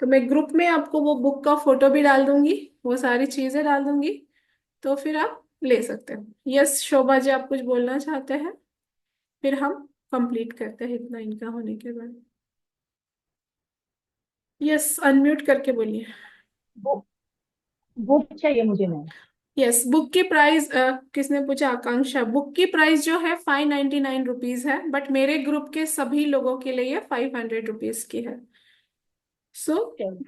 S1: तो मैं ग्रुप में आपको वो बुक का फोटो भी डाल दूंगी, वो सारी चीजें डाल दूंगी, तो फिर आप ले सकते हो। यस शोभा जी, आप कुछ बोलना चाहते हैं? फिर हम कंप्लीट करते हैं इतना इनका होने के बाद। यस, अनम्यूट करके बोलिए।
S2: बुक बुक चाहिए मुझे मैम।
S1: यस, बुक की प्राइस, किसने पूछा? आकांक्षा। बुक की प्राइस जो है 599 रुपीज है, बट मेरे ग्रुप के सभी लोगों के लिए ये 500 रुपीज की है। सो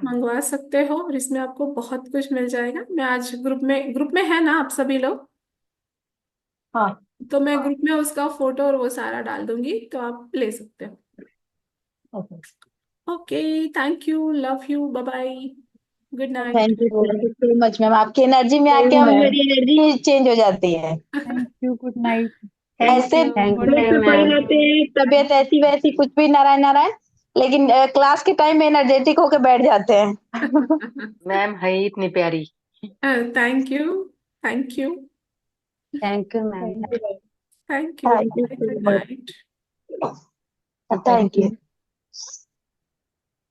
S1: मंगवा सकते हो, और इसमें आपको बहुत कुछ मिल जाएगा। मैं आज ग्रुप में है ना आप सभी लोग?
S2: हाँ।
S1: तो मैं ग्रुप में उसका फोटो और वो सारा डाल दूंगी, तो आप ले सकते हो।
S2: Okay.
S1: Okay, thank you, love you, bye bye, good night.
S8: Thank you so much ma'am, आपकी एनर्जी में
S2: सेम
S8: आके हम
S2: मैम।
S8: मेरी एनर्जी चेंज हो जाती है।
S3: Thank you, good night.
S1: Thank
S8: ऐसे
S1: you,
S2: thank
S1: good
S8: group
S2: you
S8: में पड़े
S2: मैम।
S1: नाइट।
S8: रहते हैं, तबीयत ऐसी वैसी कुछ भी, नारायण नारायण, लेकिन क्लास के टाइम में एनर्जेटिक होके बैठ जाते हैं।
S2: मैम है ही इतनी प्यारी।
S1: Thank you, thank you,
S2: thank you ma'am.
S3: Thank you.
S1: Thank you,
S8: thank you
S1: good
S8: so
S1: night.
S8: Much,
S2: thank
S8: thank you.
S2: You.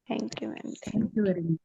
S5: Thank you ma'am.
S2: Thank you very much.